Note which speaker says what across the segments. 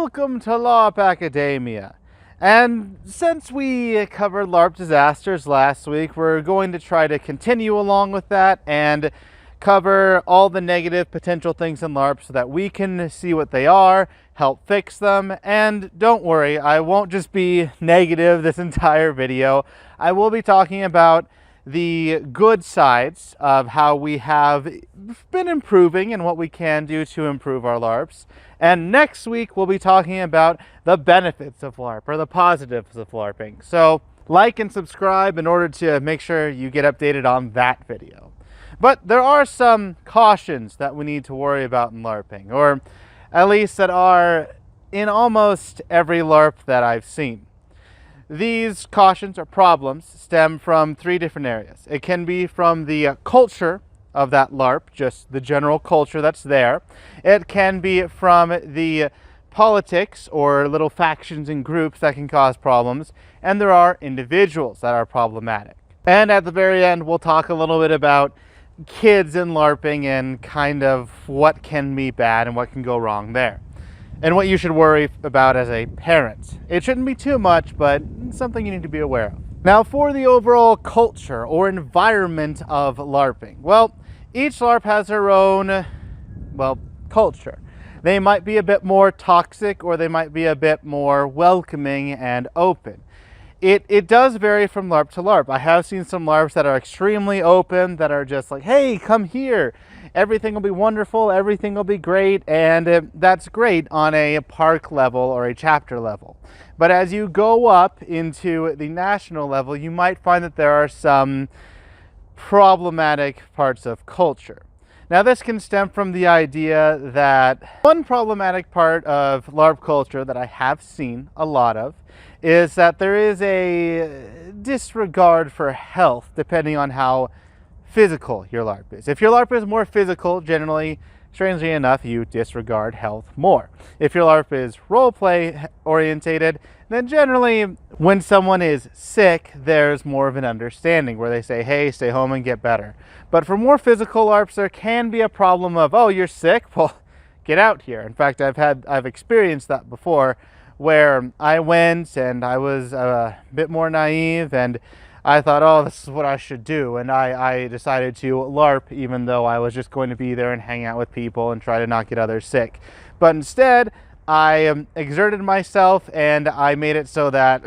Speaker 1: Welcome to Larp Academia. And since we covered LARP disasters last week, we're going to try to continue along with that and cover all the negative potential things in LARP so that we can see what they are, help fix them, and don't worry, I won't just be negative this entire video. I will be talking about the good sides of how we have been improving and what we can do to improve our LARPs. And next week, we'll be talking about the benefits of LARP, or the positives of LARPing. So like and subscribe in order to make sure you get updated on that video. But there are some cautions that we need to worry about in LARPing, or at least that are in almost every LARP that I've seen. These cautions or problems stem from three different areas. It can be from the culture of that LARP, just the general culture that's there. It can be from the politics or little factions and groups that can cause problems. And there are individuals that are problematic. And at the very end, we'll talk a little bit about kids in LARPing and kind of what can be bad and what can go wrong there. And what you should worry about as a parent. It shouldn't be too much, but something you need to be aware of. Now, for the overall culture or environment of LARPing, well, each LARP has their own, culture. They might be a bit more toxic, or they might be a bit more welcoming and open. It does vary from LARP to LARP. I have seen some LARPs that are extremely open, that are just like, hey, come here. Everything will be wonderful, everything will be great, and that's great on a park level or a chapter level. But as you go up into the national level, you might find that there are some problematic parts of culture. Now, this can stem from the idea that one problematic part of LARP culture that I have seen a lot of is that there is a disregard for health depending on how physical your LARP is. If your LARP is more physical, generally, strangely enough, you disregard health more. If your LARP is roleplay orientated, then generally when someone is sick, there's more of an understanding where they say, hey, stay home and get better. But for more physical LARPs, there can be a problem of, oh, you're sick? Well, get out here. In fact, I've experienced that before, where I went and I was a bit more naive and I thought, oh, this is what I should do. And I decided to LARP even though I was just going to be there and hang out with people and try to not get others sick. But instead, I exerted myself and I made it so that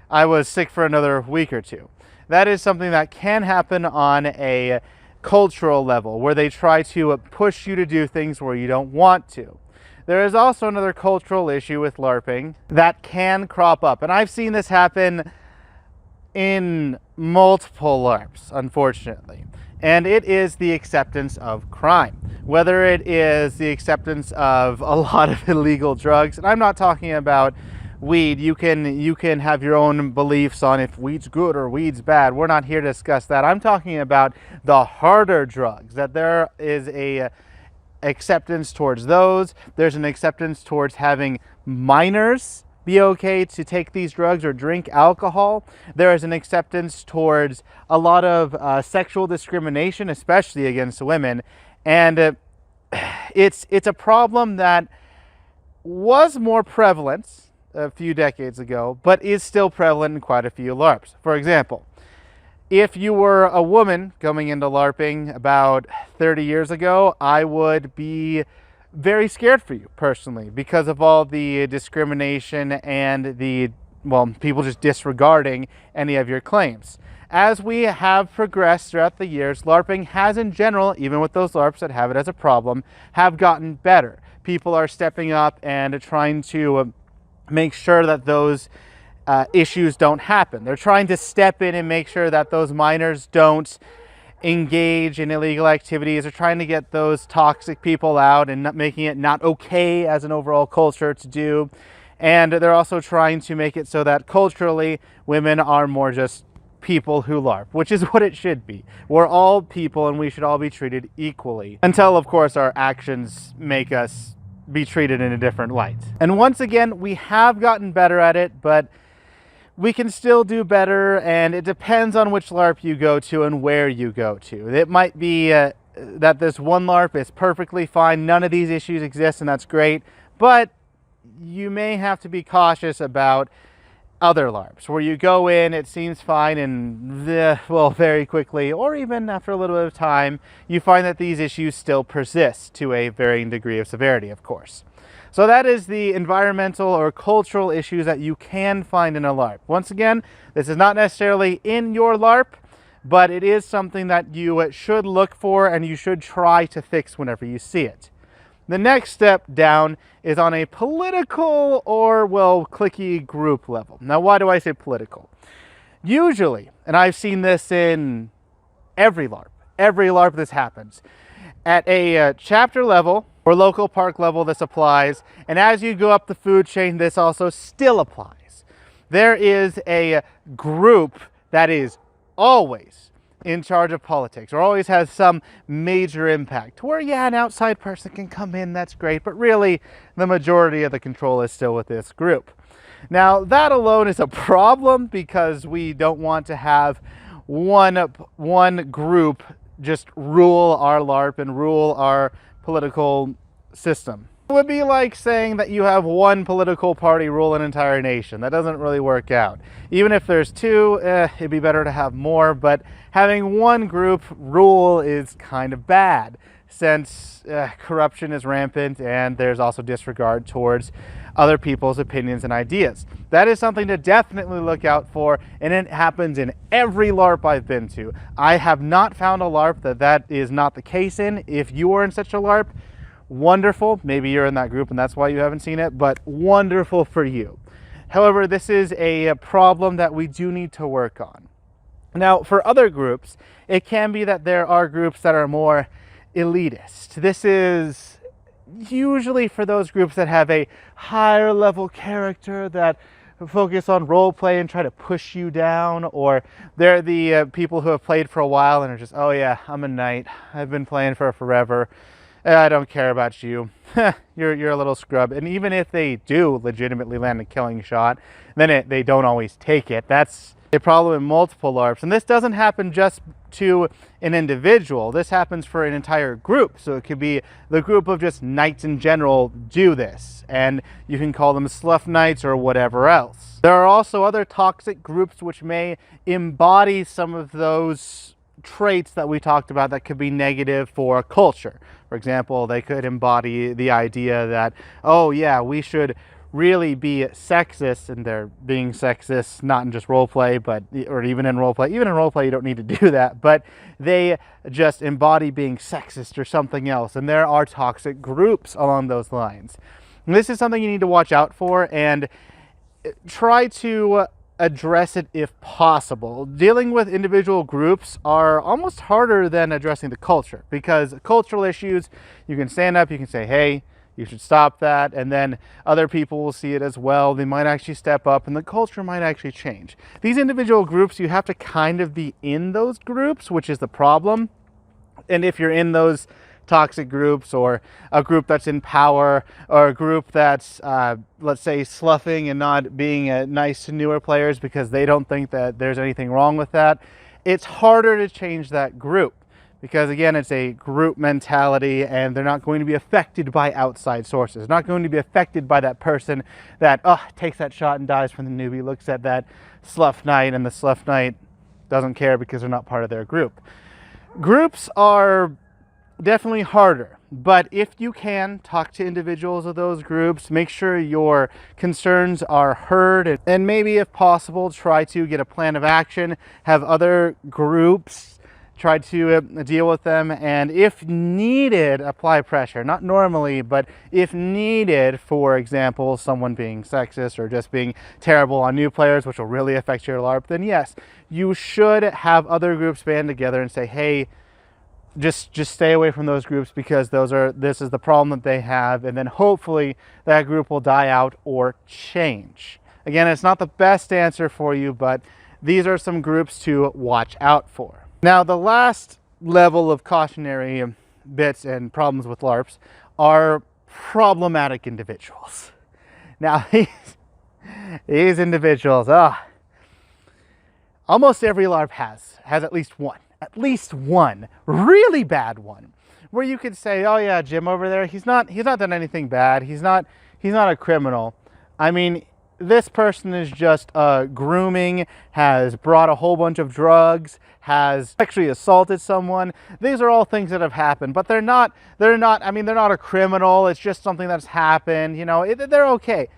Speaker 1: I was sick for another week or two. That is something that can happen on a cultural level where they try to push you to do things where you don't want to. There is also another cultural issue with LARPing that can crop up. And I've seen this happen in multiple LARPs, unfortunately. And it is the acceptance of crime. Whether it is the acceptance of a lot of illegal drugs, and I'm not talking about weed. You can have your own beliefs on if weed's good or weed's bad. We're not here to discuss that. I'm talking about the harder drugs, that there is a acceptance towards those. There's an acceptance towards having minors be okay to take these drugs or drink alcohol. There is an acceptance towards a lot of sexual discrimination, especially against women. And it's a problem that was more prevalent a few decades ago, but is still prevalent in quite a few LARPs. For example, if you were a woman coming into LARPing about 30 years ago, I would be very scared for you personally because of all the discrimination and the, people just disregarding any of your claims. As we have progressed throughout the years, LARPing has in general, even with those LARPs that have it as a problem, have gotten better. People are stepping up and trying to make sure that those issues don't happen. They're trying to step in and make sure that those minors don't engage in illegal activities. They're trying to get those toxic people out and not making it not okay as an overall culture to do. And they're also trying to make it so that culturally women are more just people who LARP, which is what it should be. We're all people and we should all be treated equally until, of course, our actions make us be treated in a different light. And once again, we have gotten better at it, but we can still do better, and it depends on which LARP you go to and where you go to. It might be that this one LARP is perfectly fine, none of these issues exist, and that's great, but you may have to be cautious about other LARPs, where you go in, it seems fine, and very quickly, or even after a little bit of time, you find that these issues still persist to a varying degree of severity, of course. So that is the environmental or cultural issues that you can find in a LARP. Once again, this is not necessarily in your LARP, but it is something that you should look for and you should try to fix whenever you see it. The next step down is on a political or, cliquey group level. Now, why do I say political? Usually, and I've seen this in every LARP this happens, at a chapter level or local park level this applies, and as you go up the food chain this also still applies. There is a group that is always in charge of politics, or always has some major impact, where an outside person can come in, that's great, but really the majority of the control is still with this group. Now that alone is a problem, because we don't want to have one group just rule our LARP and rule our political system. It would be like saying that you have one political party rule an entire nation. That doesn't really work out. Even if there's two, it'd be better to have more, but having one group rule is kind of bad, since corruption is rampant and there's also disregard towards other people's opinions and ideas. That is something to definitely look out for, and it happens in every LARP I've been to. I have not found a LARP that is not the case in. If you are in such a LARP, wonderful. Maybe you're in that group and that's why you haven't seen it, but wonderful for you. However, this is a problem that we do need to work on. Now, for other groups, it can be that there are groups that are more elitist. This is usually for those groups that have a higher level character, that focus on role play and try to push you down, or they're the people who have played for a while and are just, oh yeah, I'm a knight, I've been playing for forever, I don't care about you. You're a little scrub. And even if they do legitimately land a killing shot, then they don't always take it. That's a problem in multiple LARPs. And this doesn't happen just to an individual. This happens for an entire group. So it could be the group of just knights in general do this, and you can call them slough knights or whatever else. There are also other toxic groups which may embody some of those traits that we talked about that could be negative for a culture. For example, they could embody the idea that, oh yeah, we should really be sexist, and they're being sexist not in just roleplay, or even in roleplay. Even in roleplay you don't need to do that, but they just embody being sexist or something else, and there are toxic groups along those lines. And this is something you need to watch out for and try to address it if possible. Dealing with individual groups are almost harder than addressing the culture, because cultural issues, you can stand up, you can say, hey, you should stop that, and then other people will see it as well. They might actually step up and the culture might actually change. These individual groups, you have to kind of be in those groups, which is the problem. And if you're in those toxic groups, or a group that's in power, or a group that's let's say sloughing and not being nice to newer players because they don't think that there's anything wrong with that, it's harder to change that group, because again, it's a group mentality and they're not going to be affected by outside sources, not going to be affected by that person that takes that shot and dies when the newbie looks at that slough knight, and the slough knight doesn't care because they're not part of their group. Groups are definitely harder, but if you can talk to individuals of those groups, make sure your concerns are heard, and maybe if possible try to get a plan of action, have other groups try to deal with them, and if needed, apply pressure. Not normally, but if needed, for example, someone being sexist or just being terrible on new players, which will really affect your LARP, then yes, you should have other groups band together and say, hey, just stay away from those groups, because this is the problem that they have, and then hopefully that group will die out or change. Again, it's not the best answer for you, but these are some groups to watch out for. Now, the last level of cautionary bits and problems with LARPs are problematic individuals. Now, these individuals, almost every LARP has at least one really bad one, where you could say, oh yeah, Jim over there, he's not done anything bad. He's he's not a criminal. I mean, this person is just grooming, has brought a whole bunch of drugs, has actually assaulted someone. These are all things that have happened, but they're not, I mean, they're not a criminal. It's just something that's happened, you know, they're okay.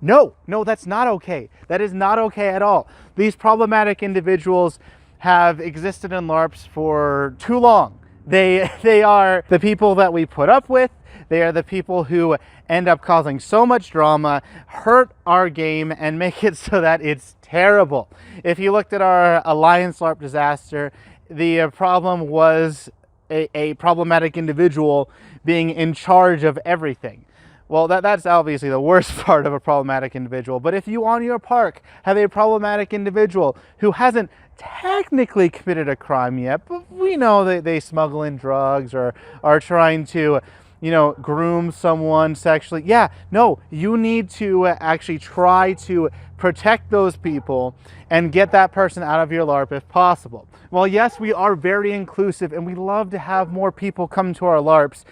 Speaker 1: No, that's not okay. That is not okay at all. These problematic individuals have existed in LARPs for too long. They are the people that we put up with. They are the people who end up causing so much drama, hurt our game, and make it so that it's terrible. If you looked at our Alliance LARP disaster, the problem was a problematic individual being in charge of everything. Well, that's obviously the worst part of a problematic individual. But if you on your park have a problematic individual who hasn't technically committed a crime yet, but we know that they smuggle in drugs or are trying to, you know, groom someone sexually. Yeah, no, you need to actually try to protect those people and get that person out of your LARP if possible. Well, yes, we are very inclusive and we love to have more people come to our LARPs.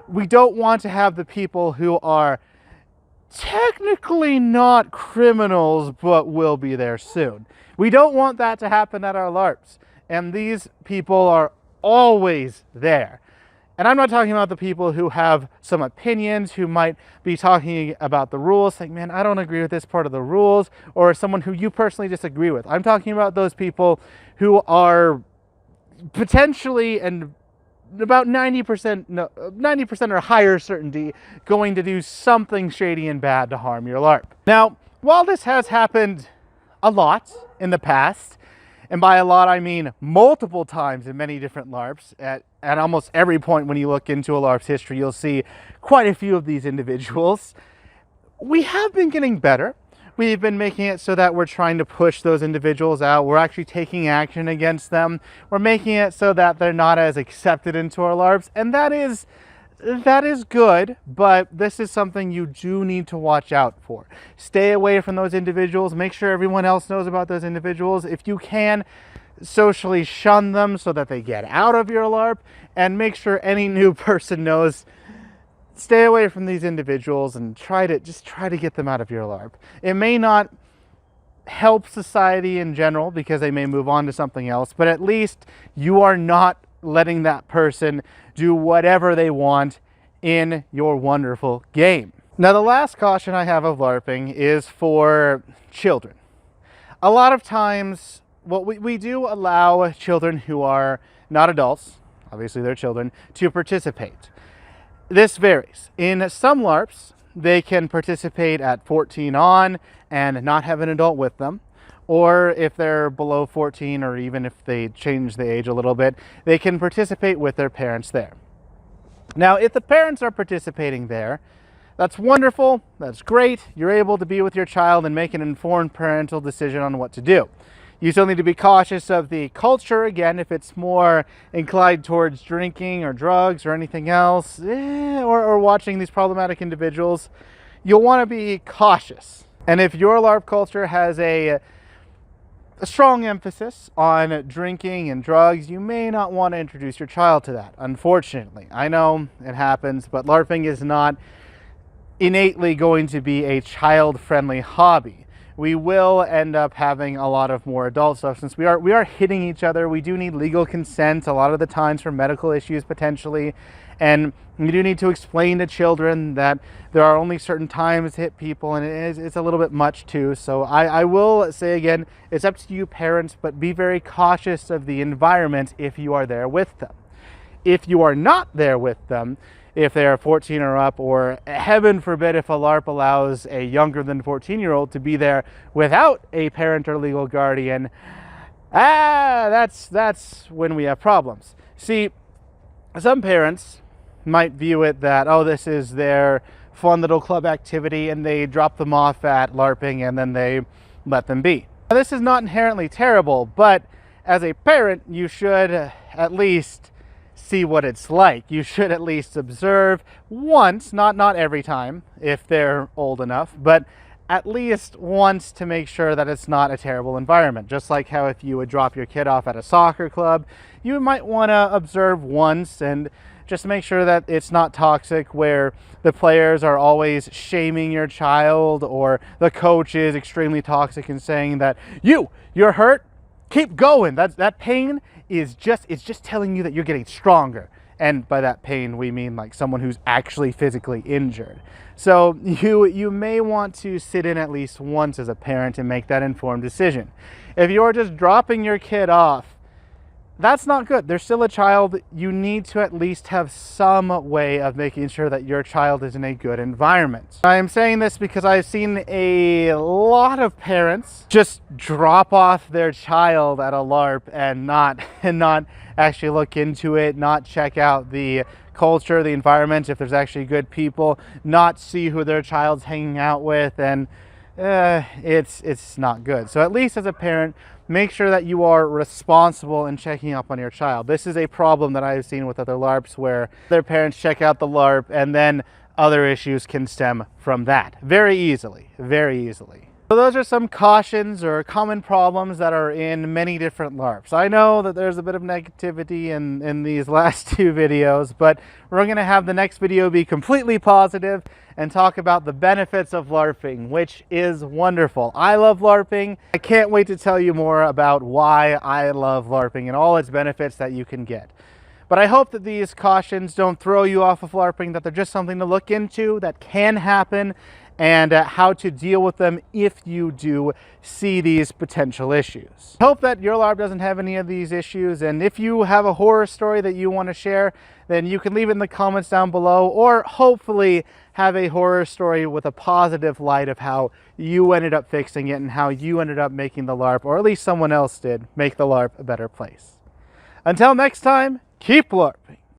Speaker 1: We don't want to have the people who are technically not criminals but will be there soon. We don't want that to happen at our LARPs. And these people are always there. And I'm not talking about the people who have some opinions, who might be talking about the rules, saying, man, I don't agree with this part of the rules, or someone who you personally disagree with. I'm talking about those people who are potentially, and about 90% or higher certainty, going to do something shady and bad to harm your LARP. Now, while this has happened a lot in the past, and by a lot I mean multiple times in many different LARPs, at almost every point when you look into a LARP's history, you'll see quite a few of these individuals. We have been getting better. We've been making it so that we're trying to push those individuals out. We're actually taking action against them. We're making it so that they're not as accepted into our LARPs, and that is good, but this is something you do need to watch out for. Stay away from those individuals. Make sure everyone else knows about those individuals. If you can, socially shun them so that they get out of your LARP, and make sure any new person knows. Stay away from these individuals and try to get them out of your LARP. It may not help society in general because they may move on to something else, but at least you are not letting that person do whatever they want in your wonderful game. Now, the last caution I have of LARPing is for children. A lot of times, we do allow children who are not adults, obviously they're children, to participate. This varies. In some LARPs, they can participate at 14 on and not have an adult with them. Or if they're below 14, or even if they change the age a little bit, they can participate with their parents there. Now, if the parents are participating there, that's wonderful, that's great. You're able to be with your child and make an informed parental decision on what to do. You still need to be cautious of the culture. Again, if it's more inclined towards drinking or drugs or anything else, or watching these problematic individuals, you'll want to be cautious. And if your LARP culture has a strong emphasis on drinking and drugs, you may not want to introduce your child to that, unfortunately. I know it happens, but LARPing is not innately going to be a child-friendly hobby. We will end up having a lot of more adult stuff since we are hitting each other. We do need legal consent a lot of the times for medical issues potentially, and we do need to explain to children that there are only certain times to hit people, and it's a little bit much too. So I will say again, it's up to you parents, but be very cautious of the environment if you are there with them. If you are not there with them, if they are 14 or up, or heaven forbid if a LARP allows a younger than 14-year-old to be there without a parent or legal guardian, that's when we have problems. See, some parents might view it that, oh, this is their fun little club activity, and they drop them off at LARPing and then they let them be. Now, this is not inherently terrible, but as a parent, you should at least see what it's like. You should at least observe once, not every time if they're old enough, but at least once to make sure that it's not a terrible environment. Just like how if you would drop your kid off at a soccer club, you might want to observe once and just make sure that it's not toxic where the players are always shaming your child, or the coach is extremely toxic and saying that you're hurt, keep going. That pain is just telling you that you're getting stronger. And by that pain, we mean like someone who's actually physically injured. So you may want to sit in at least once as a parent and make that informed decision. If you're just dropping your kid off, that's not good. They're still a child. You need to at least have some way of making sure that your child is in a good environment. I am saying this because I've seen a lot of parents just drop off their child at a LARP and not actually look into it, not check out the culture, the environment, if there's actually good people, not see who their child's hanging out with, and it's not good. So at least as a parent, make sure that you are responsible in checking up on your child. This is a problem that I've seen with other LARPs where their parents check out the LARP and then other issues can stem from that very easily, very easily. So those are some cautions or common problems that are in many different LARPs. I know that there's a bit of negativity in these last two videos, but we're going to have the next video be completely positive and talk about the benefits of LARPing, which is wonderful. I love LARPing. I can't wait to tell you more about why I love LARPing and all its benefits that you can get. But I hope that these cautions don't throw you off of LARPing, that they're just something to look into, that can happen, and how to deal with them if you do see these potential issues. I hope that your LARP doesn't have any of these issues, and if you have a horror story that you want to share, then you can leave it in the comments down below, or hopefully have a horror story with a positive light of how you ended up fixing it and how you ended up making the LARP, or at least someone else did, make the LARP a better place. Until next time, keep LARPing.